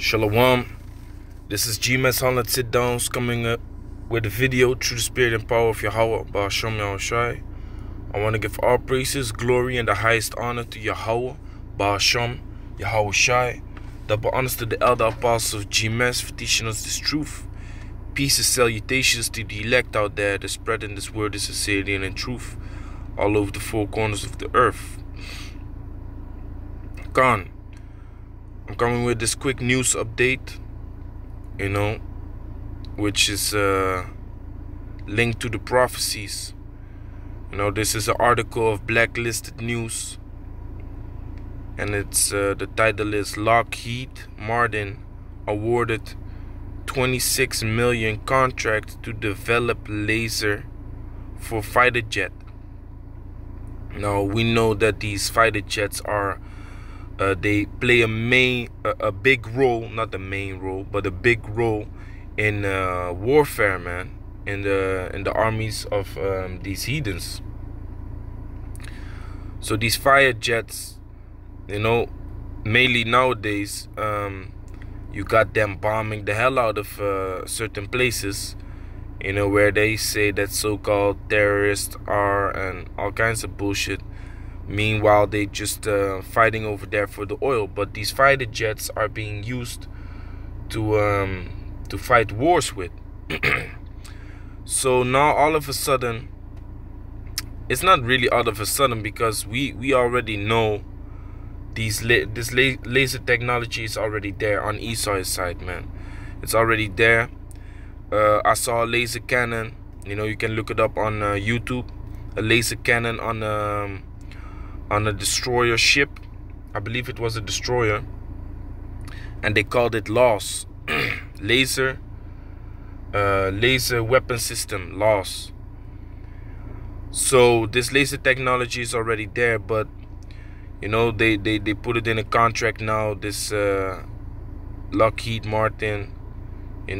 Shalom. This is GMS Holland Sit Downs coming up with a video through the spirit and power of Yahweh Ba'ashem Yahushai. I want to give all praises, glory, and the highest honor to Yahweh Ba'ashem Yahushai. Double honors to the elder apostles of GMS for teaching us this truth. Peace and salutations to the elect out there that spreading this word of sincerity and in truth all over the four corners of the earth. I'm coming with this quick news update, which is linked to the prophecies. This is an article of Blacklisted News, and it's the title is Lockheed Martin awarded 26 million contract to develop laser for fighter jet. Now we know that these fighter jets are they play a big role, not the main role, but a big role in warfare, man, in the armies of these heathens. So these fire jets, mainly nowadays, you got them bombing the hell out of certain places, where they say that so-called terrorists are and all kinds of bullshit. Meanwhile, they just fighting over there for the oil. But these fighter jets are being used to fight wars with. So now all of a sudden, it's not really all of a sudden, because we already know this laser technology is already there on Esau's side, man. It's already there. I saw a laser cannon. You can look it up on YouTube. A laser cannon on a destroyer ship. I believe it was a destroyer, and they called it LOS. laser weapon system, LOS. So this laser technology is already there, but they put it in a contract now. This Lockheed Martin, he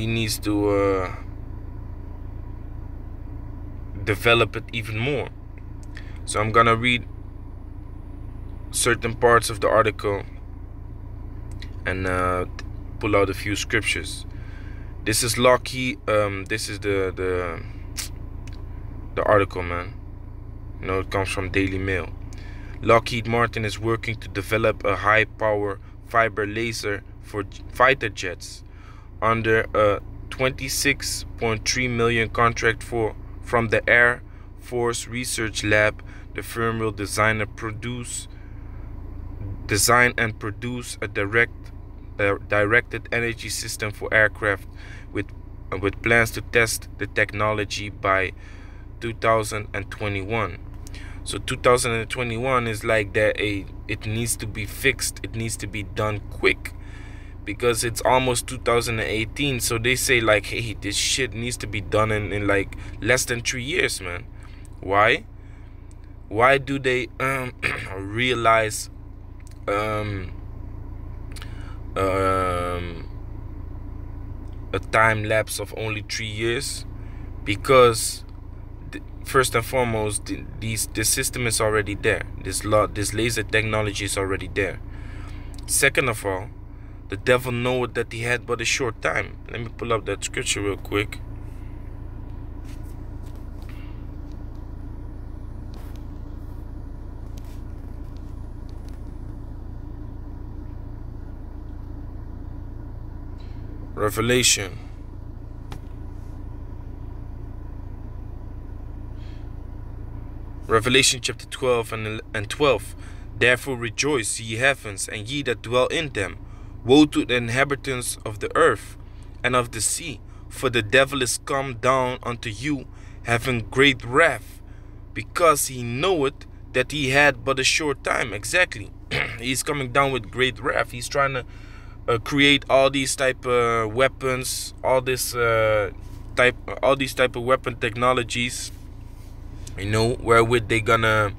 needs to develop it even more. So I'm gonna read certain parts of the article and pull out a few scriptures. This is Lockheed. This is the article, man. It comes from Daily Mail. Lockheed Martin is working to develop a high-power fiber laser for fighter jets under a 26.3 million contract from the Air Force Research Lab. The firm will design and produce a directed energy system for aircraft, with plans to test the technology by 2021. So 2021 is like that. It needs to be fixed. It needs to be done quick, because it's almost 2018. So they say like, hey, this shit needs to be done in like less than 3 years, man. Why do they realize a time lapse of only 3 years? Because first and foremost, this system is already there. This laser technology is already there. Second of all, the devil knew that he had but a short time. Let me pull up that scripture real quick. Revelation chapter 12 and 12. Therefore rejoice, ye heavens, and ye that dwell in them. Woe to the inhabitants of the earth and of the sea, for the devil is come down unto you, having great wrath, because he knoweth that he had but a short time. Exactly. He's coming down with great wrath. He's trying to create all these type of weapons, all these type of weapon technologies, wherewith they gonna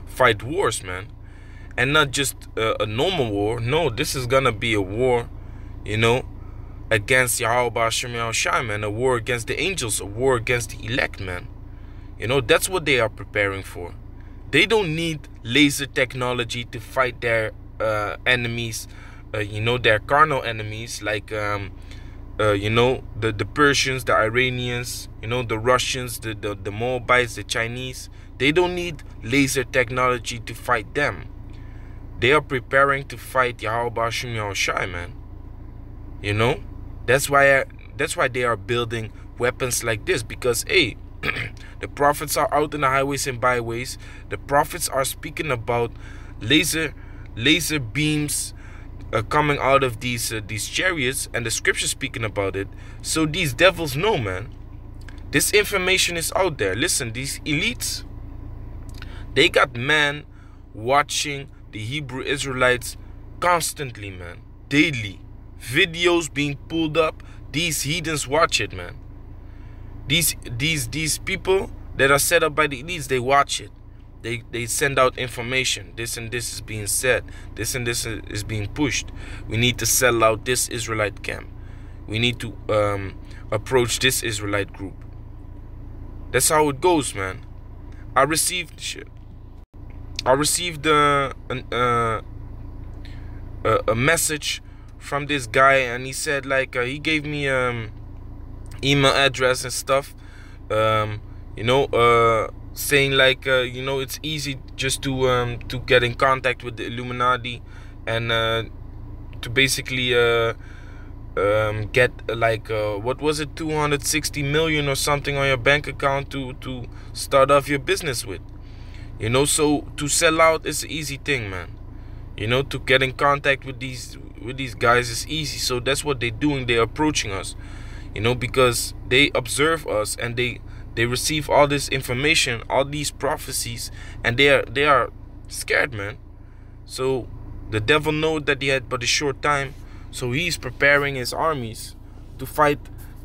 fight wars, man. And not just a normal war. No, this is gonna be a war, against Yahweh Ba'ashem Yahushai, man. A war against the angels, a war against the elect, man. That's what they are preparing for. They don't need laser technology to fight their enemies you know, their carnal enemies, like you know, the Persians, the Iranians, you know, the Russians, the Moabites, the Chinese. They don't need laser technology to fight them. They are preparing to fight Yahweh Bashim Yahushai, man. You know, that's why they are building weapons like this, because hey, the prophets are out in the highways and byways. The prophets are speaking about laser beams coming out of these chariots, and the scripture speaking about it. So these devils know, man. This information is out there. Listen, these elites, they got man watching the Hebrew Israelites constantly, man. Daily. Videos being pulled up. These heathens watch it, man. These people that are set up by the elites, they watch it. They send out information. This and this is being said. This and this is being pushed. We need to sell out this Israelite camp. We need to approach this Israelite group. That's how it goes, man. I received a message from this guy, and he said, like, he gave me email address and stuff, you know, saying like, you know, it's easy just to get in contact with the Illuminati, and to basically get like what was it, 260 million or something on your bank account to start off your business with. You know, so to sell out is an easy thing, man. You know, to get in contact with these guys is easy. So that's what they're doing. They're approaching us, you know, because they observe us, and they receive all this information, all these prophecies, and they are scared, man. So the devil knows that he had but a short time, so he's preparing his armies to fight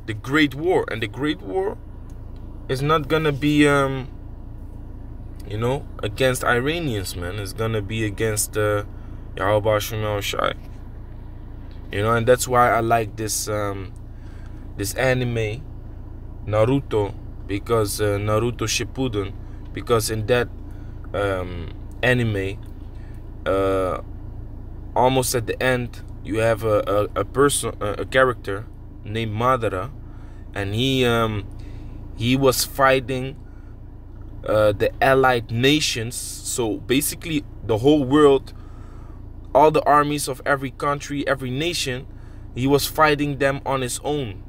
the great war. And the great war is not gonna be you know, against Iranians, man. It's gonna be against Yahweh Bashim Shai. You know, and that's why I like this this anime Naruto, because Naruto Shippuden, because in that anime, almost at the end, you have a person, a character named Madara, and he was fighting the allied nations. So basically the whole world, all the armies of every country, every nation, he was fighting them on his own.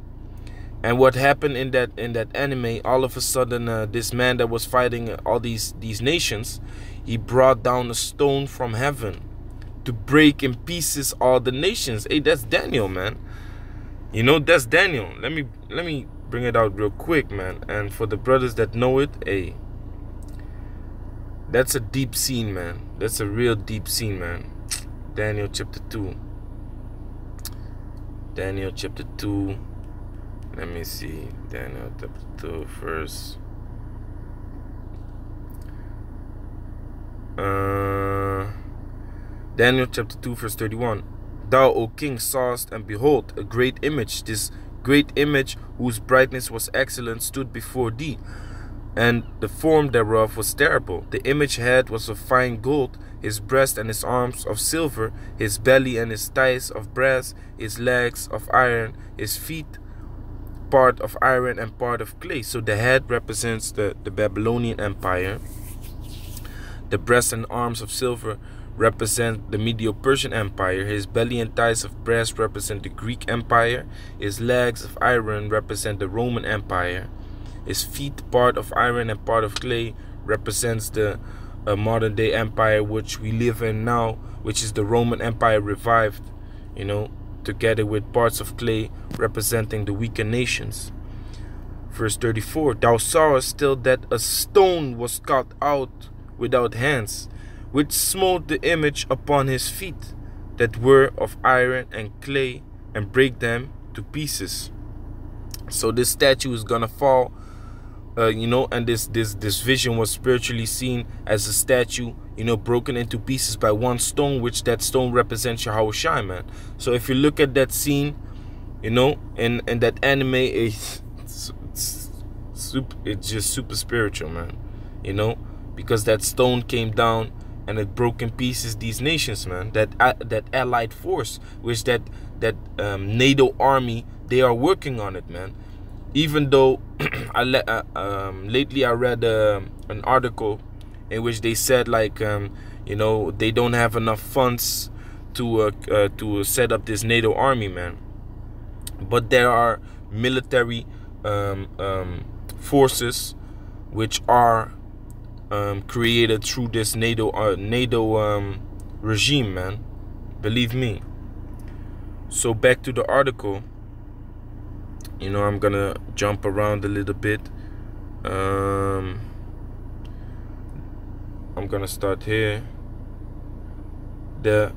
And what happened in that anime, all of a sudden this man that was fighting all these nations, he brought down a stone from heaven to break in pieces all the nations. Hey, that's Daniel, man. You know, that's Daniel. Let me bring it out real quick, man. And for the brothers that know it, hey, that's a deep scene, man. That's a real deep scene, man. Daniel chapter 2. Daniel chapter 2. Let me see. Daniel chapter 2 first. Daniel chapter 2 verse 31. Thou, O king, sawest, and behold, a great image. This great image, whose brightness was excellent, stood before thee, and the form thereof was terrible. The image head was of fine gold, his breast and his arms of silver, his belly and his thighs of brass, his legs of iron, his feet part of iron and part of clay. So the head represents the Babylonian Empire. The breast and arms of silver represent the Medo-Persian Empire. His belly and thighs of brass represent the Greek Empire. His legs of iron represent the Roman Empire. His feet, part of iron and part of clay, represents the modern day empire which we live in now, which is the Roman Empire revived, you know, together with parts of clay representing the weaker nations. Verse 34. Thou sawest still that a stone was cut out without hands, which smote the image upon his feet, that were of iron and clay, and break them to pieces. So this statue is gonna fall, you know, and this vision was spiritually seen as a statue, you know, broken into pieces by one stone, which that stone represents Yahweh Shai, man. So if you look at that scene, you know, in that anime, it's just super spiritual, man. You know, because that stone came down and it broke in pieces these nations, man. That allied force, which that NATO army, they are working on it, man. Even though lately I read an article in which they said, like, you know, they don't have enough funds to set up this NATO army, man. But there are military forces which are created through this NATO regime, man. Believe me. So back to the article. You know, I'm gonna jump around a little bit. I'm gonna start here. The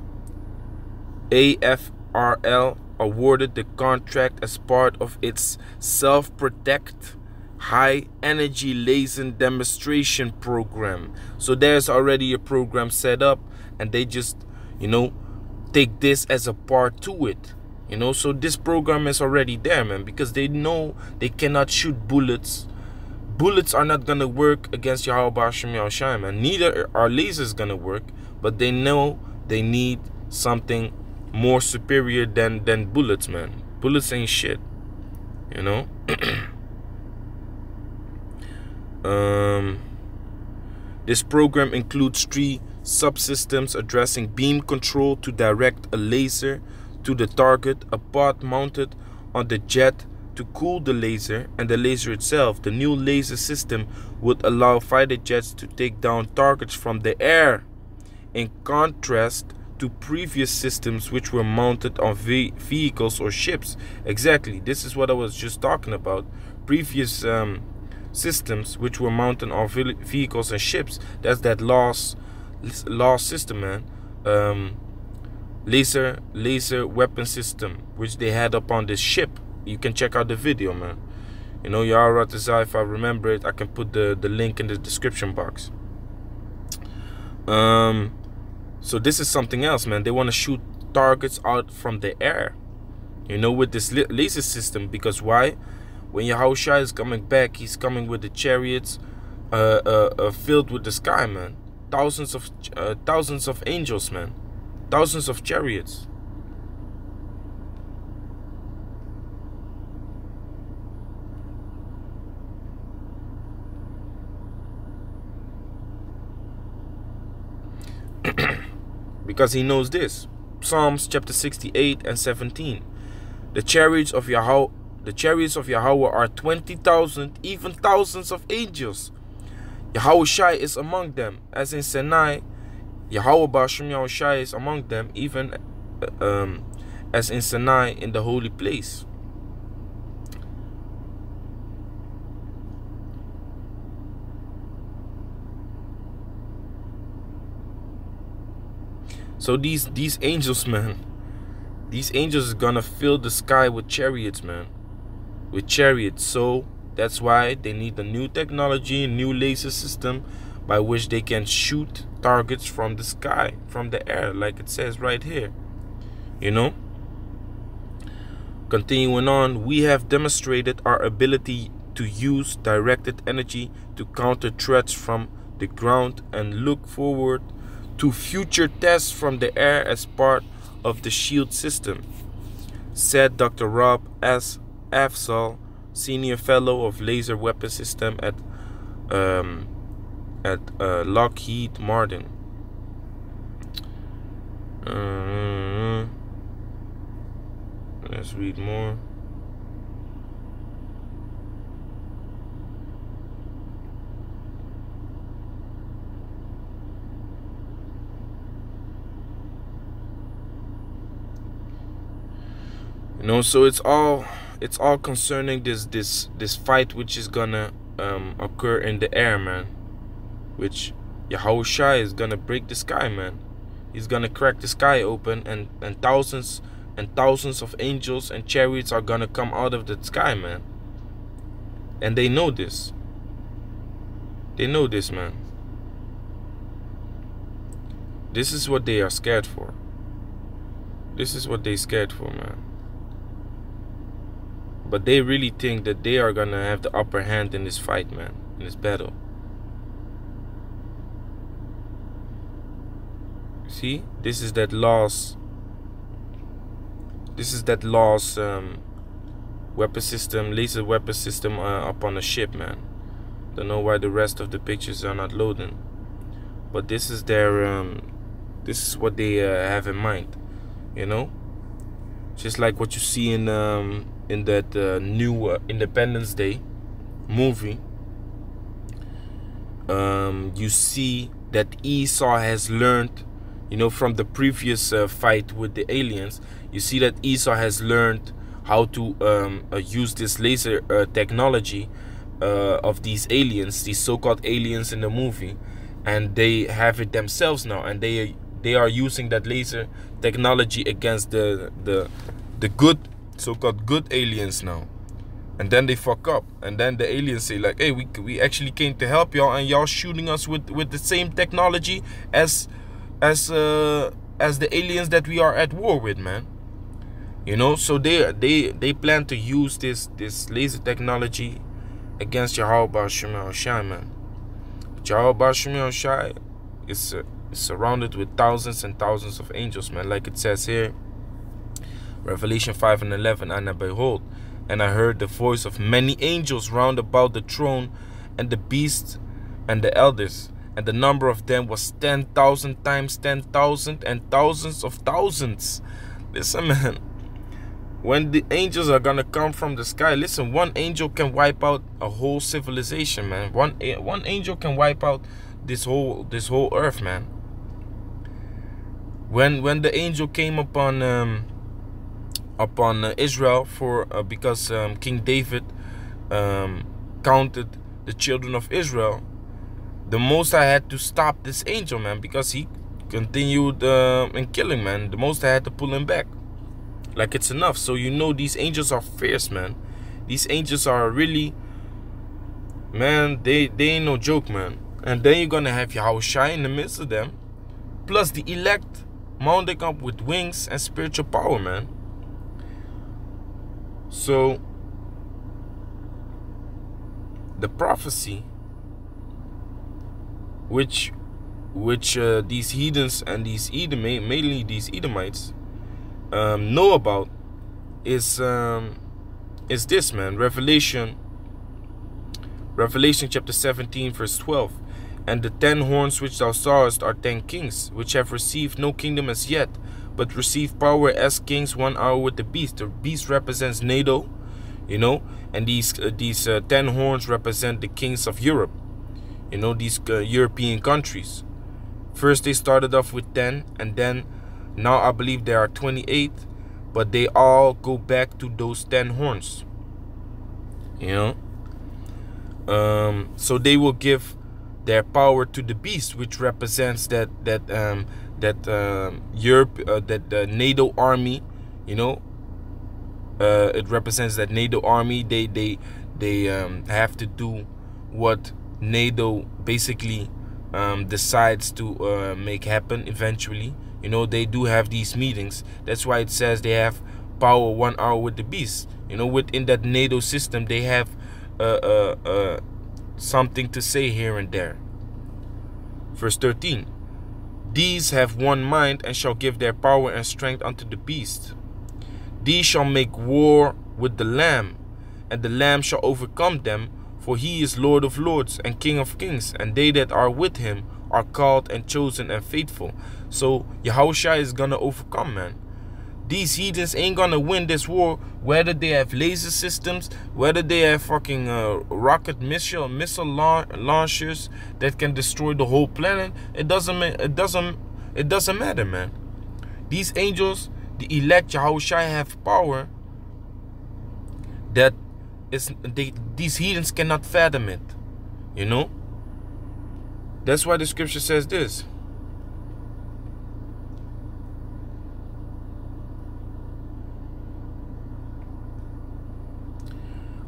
AFRL awarded the contract as part of its self-protect high energy laser demonstration program. So there's already a program set up, and they just, you know, take this as a part to it. You know, so this program is already there, man, because they know they cannot shoot bullets. Bullets are not gonna work against Yahweh B'Shem Yahushua, man. Neither are lasers gonna work, but they know they need something more superior than bullets, man. Bullets ain't shit, you know. This program includes 3 subsystems addressing beam control to direct a laser to the target, a pod mounted on the jet to cool the laser, and the laser itself. The new laser system would allow fighter jets to take down targets from the air, in contrast to previous systems which were mounted on vehicles or ships. Exactly, this is what I was just talking about. Previous systems which were mounted on vehicles and ships. That's that lost system, man. Laser weapon system which they had up on this ship. You can check out the video, man. You know, Yaharatazai, if I remember it, I can put the link in the description box. So this is something else, man. They want to shoot targets out from the air, you know, with this laser system. Because why? When Yahushua is coming back, he's coming with the chariots filled with the sky, man. Thousands of angels, man. Thousands of chariots. Because he knows this. Psalms chapter 68 and 17. The chariots of Yahweh are 20,000, even thousands of angels. Yahushua is among them, as in Sinai. Yahweh B'Shem Yahushua is among them, even as in Sinai, in the holy place. So these angels, man, these angels is gonna fill the sky with chariots, man, with chariots. So that's why they need a new technology, a new laser system by which they can shoot targets from the sky, from the air, like it says right here. You know, continuing on, we have demonstrated our ability to use directed energy to counter threats from the ground and look forward to future tests from the air as part of the SHIELD system, said Dr. Rob S. Afzal, Senior Fellow of Laser Weapon System at Lockheed Martin. Let's read more. You know, so it's all concerning this fight which is gonna occur in the air, man. Which Yahushua is gonna break the sky, man. He's gonna crack the sky open, and thousands of angels and chariots are gonna come out of the sky, man. And they know this. They know this, man. This is what they are scared for. This is what they're scared for, man. But they really think that they are gonna have the upper hand in this fight, man, in this battle. See, this is that lost. This is that lost weapon system, laser weapon system up on a ship, man. Don't know why the rest of the pictures are not loading, but this is their this is what they have in mind, you know. Just like what you see in that new Independence Day movie. You see that Esau has learned, you know, from the previous fight with the aliens. You see that Esau has learned how to use this laser technology of these aliens, these so-called aliens in the movie, and they have it themselves now, and they are using that laser technology against the good, so-called good aliens now. And then they fuck up, and then the aliens say like, hey, we actually came to help y'all, and y'all shooting us with the same technology as the aliens that we are at war with, man. You know, so they plan to use this laser technology against Yahweh Shemel Shai, man. But Yahweh Shemel Shai is surrounded with thousands and thousands of angels, man. Like it says here, Revelation 5:11, and behold, and I heard the voice of many angels round about the throne and the beast and the elders, and the number of them was 10,000 times 10,000 and thousands of thousands. Listen, man, when the angels are gonna come from the sky, listen, one angel can wipe out a whole civilization, man. One angel can wipe out this whole earth, man. When the angel came upon Israel for because King David counted the children of Israel, the Most High had to stop this angel, man, because he continued in killing, man. The Most High had to pull him back. Like, it's enough. So you know these angels are fierce, man. These angels are really, man, they ain't no joke, man. And then you're gonna have Yahushua in the midst of them, plus the elect mounting up with wings and spiritual power, man. So the prophecy which these heathens and these mainly these Edomites know about is this, man. Revelation chapter 17 verse 12. And the 10 horns which thou sawest are 10 kings, which have received no kingdom as yet, but receive power as kings 1 hour with the beast. The beast represents NATO, you know, and these 10 horns represent the kings of Europe, you know, these European countries. First they started off with 10, and then now I believe there are 28, but they all go back to those 10 horns, you know. So they will give their power to the beast, which represents that Europe, that NATO army, you know. It represents that NATO army. They have to do what NATO basically decides to make happen eventually. You know, they do have these meetings. That's why it says they have power 1 hour with the beast. You know, within that NATO system, they have something to say here and there. Verse 13. These have one mind, and shall give their power and strength unto the beast. These shall make war with the Lamb, and the Lamb shall overcome them, for he is Lord of lords and King of kings, and they that are with him are called and chosen and faithful. So Yahushua is gonna overcome, man. These heathens ain't gonna win this war, whether they have laser systems, whether they have fucking rocket missile launchers that can destroy the whole planet. It doesn't matter, man. These angels, the elect Yahushua, have power that these heathens cannot fathom it, you know. That's why the scripture says this.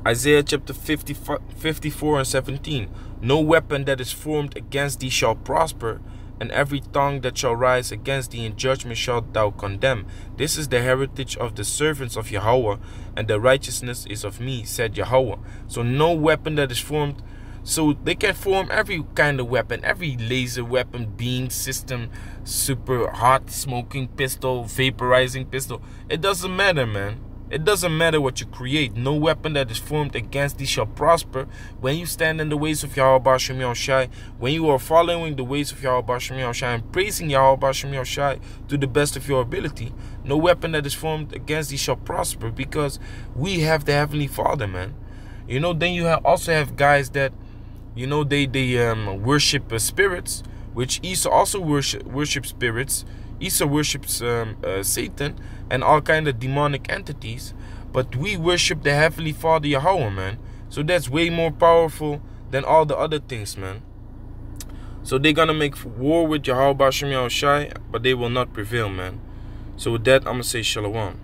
Isaiah chapter 54 and 17. No weapon that is formed against thee shall prosper, and every tongue that shall rise against thee in judgment shalt thou condemn. This is the heritage of the servants of Yahweh, and the righteousness is of me, said Yahweh. So no weapon that is formed So they can form every kind of weapon, every laser weapon, beam system, super hot smoking pistol, vaporizing pistol. It doesn't matter, man. It doesn't matter what you create. No weapon that is formed against thee shall prosper. When you stand in the ways of Yahweh Bashem Yahushai, when you are following the ways of Yahweh Bashem Yahushai and praising Yahweh Bashem Yahushai to the best of your ability, no weapon that is formed against thee shall prosper, because we have the Heavenly Father, man. You know, then you also have guys that, you know, they worship spirits, which Esau also worships spirits. Esau worships Satan and all kind of demonic entities, but we worship the Heavenly Father Yahweh, man. So that's way more powerful than all the other things, man. So they're gonna make war with Yahweh Bashem Yahushai, but they will not prevail, man. So with that, I'm gonna say shalom.